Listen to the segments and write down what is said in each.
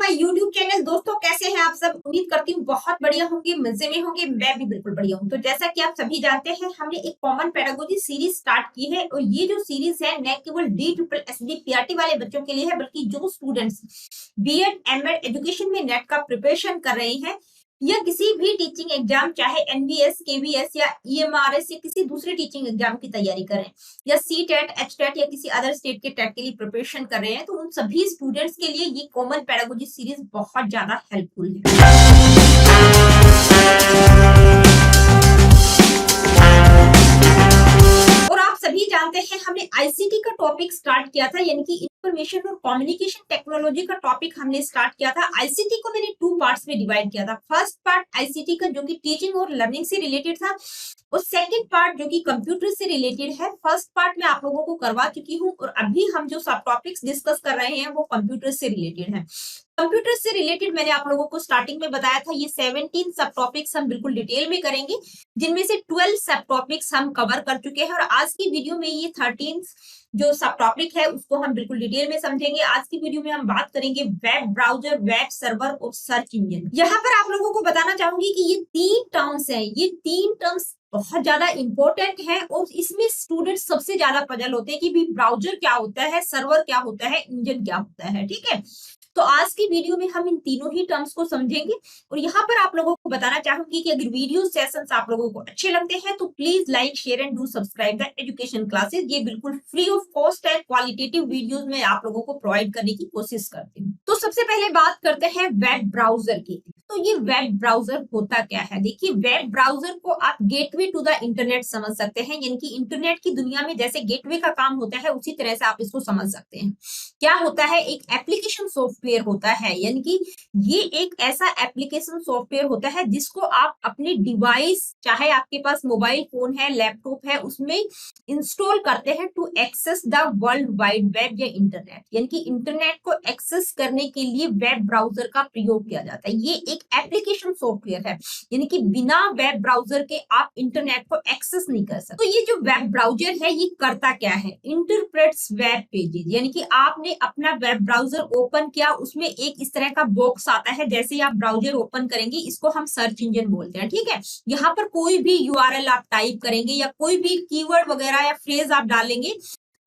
My YouTube channel. दोस्तों कैसे हैं आप सब? उम्मीद करती हूँ बहुत बढ़िया होंगे, मजे में होंगे। मैं भी बिल्कुल बढ़िया हूँ। तो जैसा कि आप सभी जानते हैं, हमने एक कॉमन पेडागोजी सीरीज स्टार्ट की है और ये जो सीरीज है न केवल DSSB PRT वाले बच्चों के लिए है, बल्कि जो स्टूडेंट्स बीएड एमएड एजुकेशन में नेट का प्रिपरेशन कर रहे हैं या किसी भी टीचिंग एग्जाम, चाहे एनवीएस, केवीएस या ईएमआरएस या किसी दूसरे टीचिंग एग्जाम की तैयारी करें या सी टेट, एच टेट या किसी अदर स्टेट के टेट के लिए प्रिपरेशन कर रहे हैं, तो उन सभी स्टूडेंट्स के लिए ये कॉमन पेडागोजी सीरीज बहुत ज्यादा हेल्पफुल है। और आप सभी जानते हैं, हमने आईसीटी का टॉपिक स्टार्ट किया था, यानी कि इंफॉर्मेशन और कम्युनिकेशन टेक्नोलॉजी का टॉपिक हमने स्टार्ट किया था। आईसीटी को मैंने 2 पार्ट्स में डिवाइड किया था। फर्स्ट पार्ट आईसीटी का जो कि टीचिंग और लर्निंग से रिलेटेड था, और सेकंड पार्ट जो कि कंप्यूटर से रिलेटेड है। फर्स्ट पार्ट में आप लोगों को करवा चुकी हूँ और अभी हम जो सब टॉपिक्स डिस्कस कर रहे हैं वो कंप्यूटर से रिलेटेड है। कंप्यूटर से रिलेटेड मैंने आप लोगों को स्टार्टिंग में बताया था, ये 17 सब टॉपिक्स हम बिल्कुल डिटेल में करेंगे, जिनमें से 12 सब टॉपिक्स हम कवर कर चुके हैं। और आज की वीडियो में ये 13 जो सब टॉपिक है उसको हम बिल्कुल डिटेल में समझेंगे। आज की वीडियो में हम बात करेंगे वेब ब्राउजर, वेब सर्वर और सर्च इंजन। यहाँ पर आप लोगों को बताना चाहूंगी कि ये 3 टर्म्स हैं, ये 3 टर्म्स बहुत ज्यादा इंपॉर्टेंट है और इसमें स्टूडेंट सबसे ज्यादा पजल होते हैं कि भी ब्राउजर क्या होता है, सर्वर क्या होता है, इंजन क्या होता है। ठीक है, तो आज की वीडियो में हम इन तीनों ही टर्म्स को समझेंगे। और यहाँ पर आप लोगों को बताना चाहूंगी कि अगर वीडियो सेशंस आप लोगों को अच्छे लगते हैं तो please like, share and do subscribe the education classes. ये बिल्कुल फ्री ऑफ कॉस्ट है, क्वालिटेटिव वीडियोस में आप लोगों को प्रोवाइड करने की कोशिश करती हूँ। तो सबसे पहले बात करते हैं वेब ब्राउजर की। तो ये वेब ब्राउजर होता क्या है? देखिए, वेब ब्राउजर को आप गेटवे टू द इंटरनेट समझ सकते हैं, यानी कि इंटरनेट की दुनिया में जैसे गेटवे का काम होता है उसी तरह से आप इसको समझ सकते हैं। क्या होता है? एक एप्लीकेशन सॉफ्टवेयर होता है, यानी कि ये एक ऐसा एप्लीकेशन सॉफ्टवेयर होता है जिसको आप अपने डिवाइस, चाहे आपके पास मोबाइल फोन है, लैपटॉप है, उसमें इंस्टॉल करते हैं to access the world wide web या इंटरनेट। यानी कि इंटरनेट को एक्सेस करने के लिए वेब ब्राउजर का प्रयोग किया जाता है। ये एक एप्लीकेशन सॉफ्टवेयर है, यानी कि बिना वेब ब्राउजर के आप इंटरनेट को एक्सेस नहीं कर सकते। तो ये जो वेब ब्राउजर है ये करता क्या है? इंटरप्रेट्स वेब पेजेस, यानी कि आपने अपना वेब ब्राउजर ओपन किया, उसमें एक इस तरह का बॉक्स आता है। जैसे ही आप ब्राउजर ओपन करेंगे, इसको हम सर्च इंजन बोलते हैं। ठीक है, यहाँ पर कोई भी यूआरएल आप टाइप करेंगे या कोई भी कीवर्ड वगैरह या फ्रेज आप डालेंगे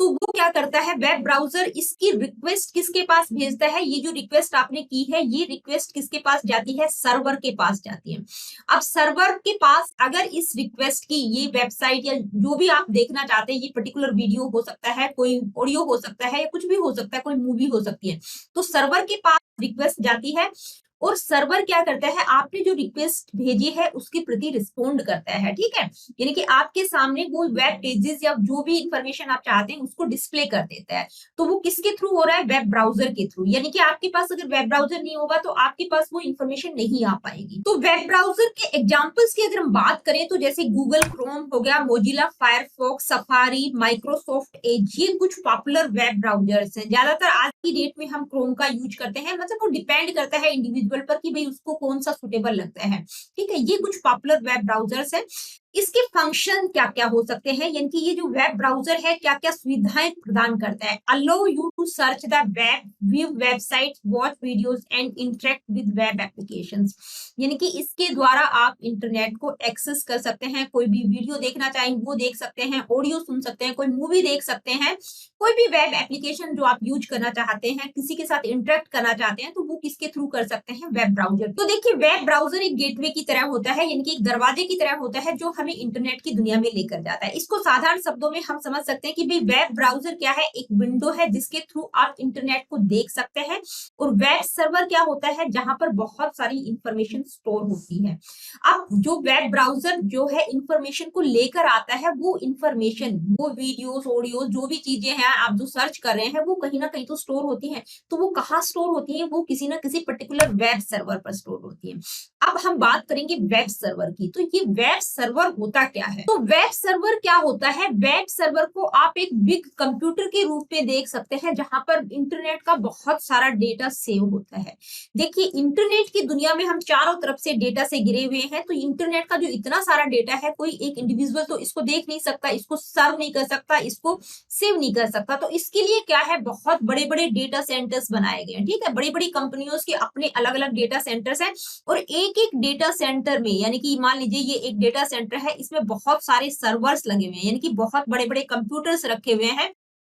तो वो क्या करता है? वेब ब्राउजर इसकी रिक्वेस्ट किसके पास भेजता है? ये जो रिक्वेस्ट आपने की है, ये रिक्वेस्ट किसके पास जाती है? सर्वर के पास जाती है। अब सर्वर के पास अगर इस रिक्वेस्ट की, ये वेबसाइट या जो भी आप देखना चाहते हैं, ये पर्टिकुलर वीडियो हो सकता है, कोई ऑडियो हो सकता है, या कुछ भी हो सकता है, कोई मूवी हो सकती है, तो सर्वर के पास रिक्वेस्ट जाती है और सर्वर क्या करता है? आपने जो रिक्वेस्ट भेजी है उसके प्रति रिस्पोंड करता है। ठीक है, यानी कि आपके सामने वो वेब पेजेस या जो भी इंफॉर्मेशन आप चाहते हैं उसको डिस्प्ले कर देता है। तो वो किसके थ्रू हो रहा है? वेब ब्राउजर के थ्रू। यानी कि आपके पास अगर वेब ब्राउजर नहीं होगा तो आपके पास वो इंफॉर्मेशन नहीं आ पाएगी। तो वेब ब्राउजर के एग्जांपल्स की अगर हम बात करें तो जैसे गूगल क्रोम हो गया, Mozilla Firefox, safari, Microsoft Edge, ये कुछ पॉपुलर वेब ब्राउजर्स हैं। ज्यादातर आज की डेट में हम क्रोम का यूज करते हैं, मतलब वो डिपेंड करता है इंडिविजुअल पर कि भाई उसको कौन सा सुटेबल लगता है। ठीक है, ये कुछ पॉपुलर वेब ब्राउजर्स हैं। इसके फंक्शन क्या क्या हो सकते हैं, यानी कि ये जो वेब ब्राउजर है क्या क्या सुविधाएं प्रदान करता है? Allow you to search the web, view website, watch videos and interact with web applications. यानी कि इसके द्वारा आप इंटरनेट को एक्सेस कर सकते हैं, कोई भी वीडियो देखना चाहें वो देख सकते हैं, ऑडियो सुन सकते हैं, कोई मूवी देख सकते हैं, कोई भी वेब एप्लीकेशन जो आप यूज करना चाहते हैं, किसी के साथ इंटरेक्ट करना चाहते हैं, तो वो किसके थ्रू कर सकते हैं? Web browser. तो देखिए, वेब ब्राउजर एक गेटवे की तरह होता है, यानी कि एक दरवाजे की तरह होता है जो हमें इंटरनेट की दुनिया में लेकर जाता है। इसको साधारण शब्दों में हम समझ सकते हैं कि भाई वेब ब्राउजर क्या है? एक विंडो है जिसके थ्रू आप इंटरनेट को देख सकते हैं। और वेब सर्वर क्या होता है? जहां पर बहुत सारी इंफॉर्मेशन स्टोर होती है। अब जो वेब ब्राउजर जो है इंफॉर्मेशन को लेकर आता है, वो इंफॉर्मेशन, वो वीडियोस, ऑडियो, जो भी चीजें हैं आप जो सर्च कर रहे हैं, वो कहीं ना कहीं तो स्टोर होती हैं। तो वो कहाँ स्टोर होती है? वो किसी ना किसी पर्टिकुलर वेब सर्वर पर स्टोर होती है। अब हम बात करेंगे वेब सर्वर की। तो ये वेब सर्वर सर्वर होता क्या है? तो वेब सर्वर क्या होता है? वेब सर्वर को आप एक बिग कंप्यूटर के रूप में देख सकते हैं जहां पर इंटरनेट का बहुत सारा डेटा सेव होता है। देखिए, इंटरनेट की दुनिया में हम चारों तरफ से डेटा से घिरे हुए हैं, तो इंटरनेट का जो इतना सारा डेटा है, कोई एक इंडिविजुअल तो इसको देख नहीं सकता, इसको सर्व नहीं कर सकता, इसको सेव नहीं कर सकता। तो इसके लिए क्या है, बहुत बड़े बड़े डेटा सेंटर्स बनाए गए हैं। ठीक है, बड़ी बड़ी कंपनियों के अपने अलग अलग डेटा सेंटर्स हैं, और एक एक डेटा सेंटर में, यानी कि मान लीजिए ये एक डेटा सेंटर है, इसमें बहुत सारे सर्वर्स लगे हुए हैं, यानी कि बहुत बड़े बड़े कंप्यूटर्स रखे हुए हैं।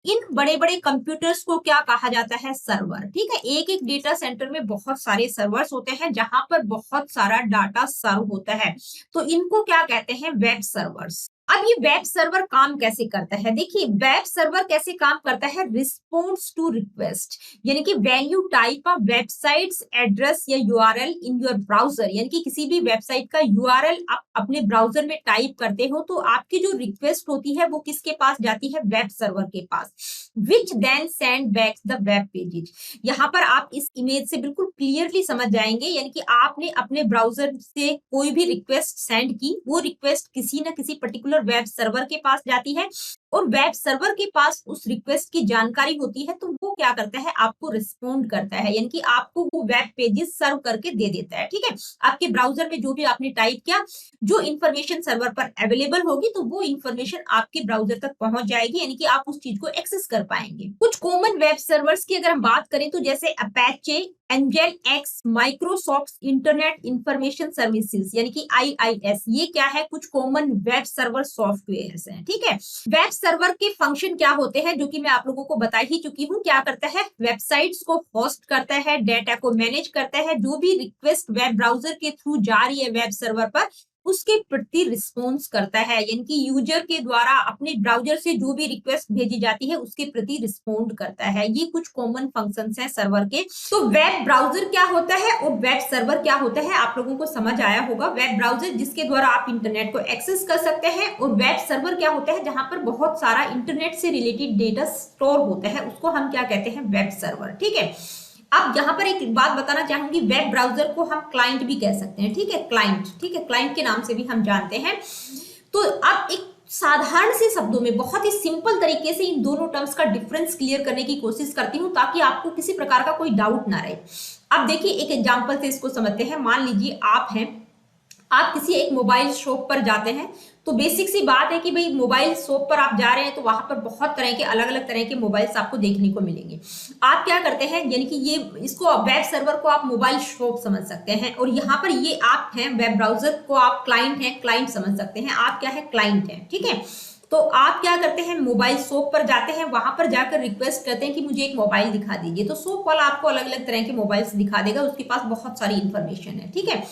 इन बड़े बड़े कंप्यूटर्स को क्या कहा जाता है? सर्वर। ठीक है, एक एक डेटा सेंटर में बहुत सारे सर्वर्स होते हैं जहां पर बहुत सारा डाटा सर्व होता है, तो इनको क्या कहते हैं? Web servers. अब ये वेब सर्वर काम कैसे करता है? देखिए, वेब सर्वर कैसे काम करता है? रिस्पॉन्स टू रिक्वेस्ट, यानी कि when you type a websites address या यूआरएल इन योर ब्राउजर, यानी कि किसी भी वेबसाइट का यूआरएल आप अपने ब्राउजर में टाइप करते हो, तो आपकी जो रिक्वेस्ट होती है वो किसके पास जाती है? वेब सर्वर के पास, which then send back the web pages. यहाँ पर आप इस इमेज से बिल्कुल क्लियरली समझ जाएंगे, यानी कि आपने अपने ब्राउजर से कोई भी रिक्वेस्ट सेंड की, वो रिक्वेस्ट किसी न किसी पर्टिकुलर वेब सर्वर के पास जाती है, और वेब सर्वर के पास उस रिक्वेस्ट की जानकारी होती है, तो वो क्या करता है? आपको रिस्पोंड करता है, यानी कि आपको वो वेब पेजेस सर्व करके दे देता है। ठीक है, आपके ब्राउजर में जो भी आपने टाइप किया, जो इंफॉर्मेशन सर्वर पर अवेलेबल होगी, तो वो इंफॉर्मेशन आपके ब्राउजर तक पहुंच जाएगी, यानी कि आप उस चीज को एक्सेस कर पाएंगे। कुछ कॉमन वेब सर्वर्स की अगर हम बात करें, तो जैसे Apache, Nginx, Microsoft Internet Information Services, यानी कि IIS, ये क्या है? कुछ कॉमन वेब सर्वर सॉफ्टवेयर्स हैं। ठीक है, वेब सर्वर के फंक्शन क्या होते हैं, जो कि मैं आप लोगों को बता ही चुकी हूँ। क्या करता है? वेबसाइट्स को होस्ट करता है, डेटा को मैनेज करता है, जो भी रिक्वेस्ट वेब ब्राउजर के थ्रू जा रही है वेब सर्वर पर, उसके प्रति रिस्पॉन्स करता है, यानी कि यूजर के द्वारा अपने ब्राउजर से जो भी रिक्वेस्ट भेजी जाती है उसके प्रति रिस्पॉन्ड करता है। ये कुछ कॉमन फंक्शंस हैं सर्वर के। तो वेब ब्राउजर क्या होता है और वेब सर्वर क्या होता है, आप लोगों को समझ आया होगा। वेब ब्राउजर जिसके द्वारा आप इंटरनेट को एक्सेस कर सकते हैं, और वेब सर्वर क्या होता है? जहां पर बहुत सारा इंटरनेट से रिलेटेड डेटा स्टोर होता है, उसको हम क्या कहते हैं? Web server. ठीक है, अब यहाँ पर एक बात बताना चाहूंगी, वेब ब्राउजर को हम क्लाइंट भी कह सकते हैं। ठीक है, क्लाइंट, ठीक है, क्लाइंट के नाम से भी हम जानते हैं। तो अब एक साधारण से शब्दों में, बहुत ही सिंपल तरीके से इन दोनों टर्म्स का डिफरेंस क्लियर करने की कोशिश करती हूँ, ताकि आपको किसी प्रकार का कोई डाउट ना रहे। अब देखिए, एक एग्जांपल से इसको समझते हैं। मान लीजिए आप किसी एक मोबाइल शॉप पर जाते हैं, तो बेसिक सी बात है कि भाई मोबाइल शॉप पर आप जा रहे हैं, तो वहां पर बहुत तरह के अलग अलग तरह के मोबाइल्स आपको देखने को मिलेंगे। आप क्या करते हैं, यानी कि ये इसको वेब सर्वर को आप मोबाइल शॉप समझ सकते हैं, और यहाँ पर ये आप हैं, वेब ब्राउजर को आप क्लाइंट हैं, क्लाइंट समझ सकते हैं। आप क्या है? क्लाइंट हैं। ठीक है, तो आप क्या करते हैं? मोबाइल शॉप पर जाते हैं, वहां पर जाकर रिक्वेस्ट करते हैं कि मुझे एक मोबाइल दिखा दीजिए, तो शॉप वाला आपको अलग अलग तरह के मोबाइल्स दिखा देगा, उसके पास बहुत सारी इंफॉर्मेशन है। ठीक है,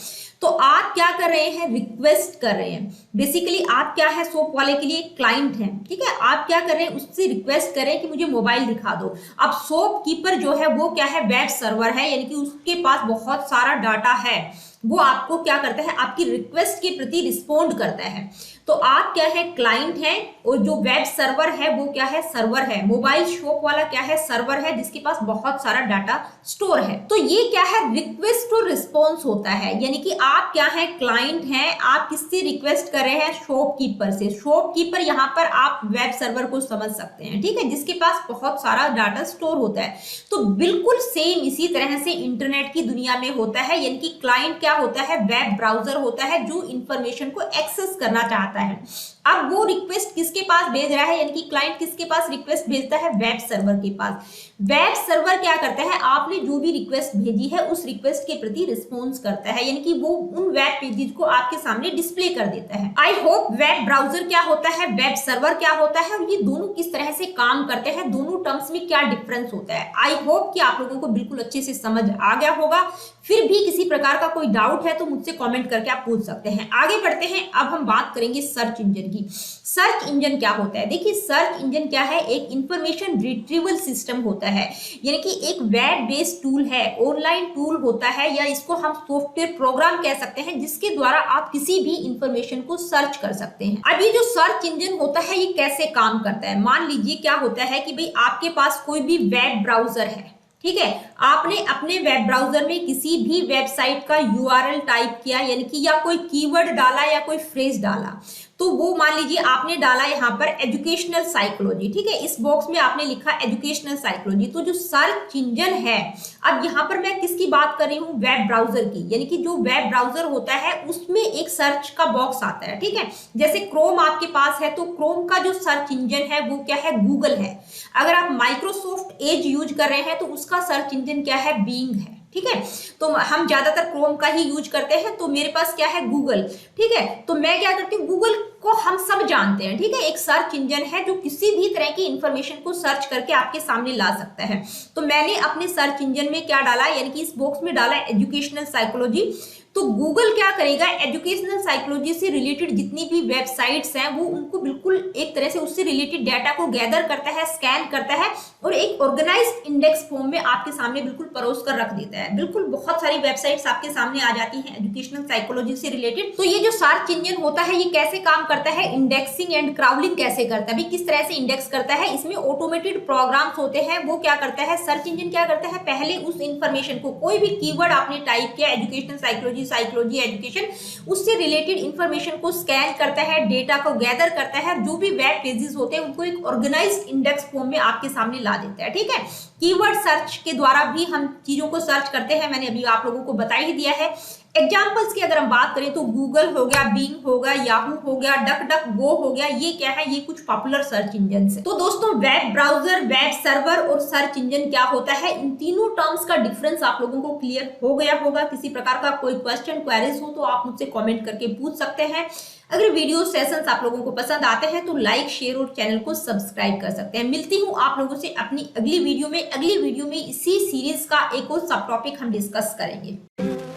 तो आप क्या कर रहे हैं? रिक्वेस्ट कर रहे हैं। बेसिकली आप क्या है? शॉप वाले के लिए क्लाइंट हैं। ठीक है, आप क्या कर रहे हैं? उससे रिक्वेस्ट करें कि मुझे मोबाइल दिखा दो। अब शॉपकीपर जो है वो क्या है? वेब सर्वर है, यानी कि उसके पास बहुत सारा डाटा है, वो आपको क्या करता है? आपकी रिक्वेस्ट के प्रति रिस्पोंड करता है। तो आप क्या है? क्लाइंट है, और जो वेब सर्वर है वो क्या है? सर्वर है। मोबाइल शॉप वाला क्या है? सर्वर है, जिसके पास बहुत सारा डाटा स्टोर है। तो ये क्या है? रिक्वेस्ट टू रिस्पॉन्स होता है, यानी कि आप क्या है? क्लाइंट हैं, आप किससे रिक्वेस्ट कर रहे हैं? शॉपकीपर से। शॉपकीपर यहाँ पर आप वेब सर्वर को समझ सकते हैं। ठीक है, जिसके पास बहुत सारा डाटा स्टोर होता है। तो बिल्कुल सेम इसी तरह से इंटरनेट की दुनिया में होता है, यानी कि क्लाइंट क्या होता है? वेब ब्राउजर होता है, जो इंफॉर्मेशन को एक्सेस करना चाहता है। अब वो रिक्वेस्ट किसके पास भेज रहा है, यानी कि क्लाइंट किसके पास रिक्वेस्ट भेजता है? वेब सर्वर के पास। वेब सर्वर क्या करता है? आपने जो भी रिक्वेस्ट भेजी है उस रिक्वेस्ट के प्रति रिस्पॉन्स करता है, यानी कि वो उन वेब पेजेस को आपके सामने डिस्प्ले कर देता है। आई होप वेब ब्राउजर क्या होता है, वेब सर्वर क्या होता है, और ये दोनों किस तरह से काम करते हैं, दोनों टर्म्स में क्या डिफरेंस होता है। आई होप कि आप लोगों को बिल्कुल अच्छे से समझ आ गया होगा। फिर भी किसी प्रकार का कोई डाउट है तो मुझसे कमेंट करके आप पूछ सकते हैं। आगे बढ़ते हैं, अब हम बात करेंगे सर्च इंजन की। सर्च इंजन क्या होता है? देखिए, सर्च इंजन क्या है? एक इंफॉर्मेशन रिट्रीवल सिस्टम होता है, यानी कि एक वेब बेस्ड टूल है, ऑनलाइन टूल होता है, या इसको हम सॉफ्टवेयर प्रोग्राम कह सकते हैं, जिसके द्वारा आप किसी भी इंफॉर्मेशन को सर्च कर सकते हैं। अब ये जो सर्च इंजन होता है ये कैसे काम करता है? मान लीजिए क्या होता है कि भाई आपके पास कोई भी वेब ब्राउजर है, ठीक है, आपने अपने वेब ब्राउजर में किसी भी वेबसाइट का यूआरएल टाइप किया, यानी कि या कोई कीवर्ड डाला या कोई फ्रेज डाला, तो वो मान लीजिए आपने डाला यहाँ पर एजुकेशनल साइकोलॉजी, ठीक है, इस बॉक्स में आपने लिखा एजुकेशनल साइकोलॉजी, तो जो सर्च इंजन है, अब यहाँ पर मैं किसकी बात कर रही हूँ, वेब ब्राउजर की, यानी कि जो वेब ब्राउजर होता है उसमें एक सर्च का बॉक्स आता है, ठीक है, जैसे क्रोम आपके पास है तो क्रोम का जो सर्च इंजन है वो क्या है, गूगल है। अगर आप माइक्रोसॉफ्ट एज यूज कर रहे हैं तो उसका सर्च इंजन क्या है, बीइंग है, ठीक है, तो हम ज्यादातर क्रोम का ही यूज करते हैं, तो मेरे पास क्या है, गूगल, ठीक है, तो मैं क्या करती हूँ, गूगल को हम सब जानते हैं, ठीक है, एक सर्च इंजन है जो किसी भी तरह की इंफॉर्मेशन को सर्च करके आपके सामने ला सकता है। तो मैंने अपने सर्च इंजन में क्या डाला, यानी कि इस बॉक्स में डाला एजुकेशनल साइकोलॉजी, तो गूगल क्या करेगा, एजुकेशनल साइकोलॉजी से रिलेटेड जितनी भी वेबसाइट्स हैं वो उनको बिल्कुल एक तरह से उससे रिलेटेड डाटा को गैदर करता है, स्कैन करता है और एक ऑर्गेनाइज्ड इंडेक्स फॉर्म में आपके सामने बिल्कुल परोस कर रख देता है। बिल्कुल बहुत सारी वेबसाइट्स आपके सामने आ जाती हैं एजुकेशनल साइकोलॉजी से रिलेटेड। तो ये जो सर्च इंजन होता है ये कैसे काम करता है, इंडेक्सिंग एंड क्राउलिंग कैसे करता है, किस तरह से इंडेक्स करता है, इसमें ऑटोमेटेड प्रोग्राम्स होते हैं। वो क्या करता है, सर्च इंजन क्या करता है, पहले उस इंफॉर्मेशन को, कोई भी कीवर्ड आपने टाइप किया, एजुकेशनल साइकोलॉजी एजुकेशन, उससे रिलेटेड इंफॉर्मेशन को स्कैन करता है, डेटा को गैदर करता है, जो भी वेब पेजेस होते हैं उनको एक ऑर्गेनाइज्ड इंडेक्स फॉर्म में आपके सामने ला देता है, ठीक है। कीवर्ड सर्च के द्वारा भी हम चीजों को सर्च करते हैं, मैंने अभी आप लोगों को बता ही दिया है। एग्जाम्पल्स की अगर हम बात करें तो गूगल हो गया, बीइंग हो गया, याहू हो गया, डक डक गो हो गया, ये क्या है, ये कुछ पॉपुलर सर्च इंजन है। तो दोस्तों वेब ब्राउजर, वेब सर्वर और सर्च इंजन क्या होता है, इन तीनों टर्म्स का डिफरेंस आप लोगों को क्लियर हो गया होगा। किसी प्रकार का कोई क्वेश्चन क्वेरीज हो तो आप मुझसे कमेंट करके पूछ सकते हैं। अगर वीडियो सेशंस आप लोगों को पसंद आते हैं तो लाइक, शेयर और चैनल को सब्सक्राइब कर सकते हैं। मिलती हूँ आप लोगों से अपनी अगली वीडियो में। अगली वीडियो में इसी सीरीज का एक और सब टॉपिक हम डिस्कस करेंगे।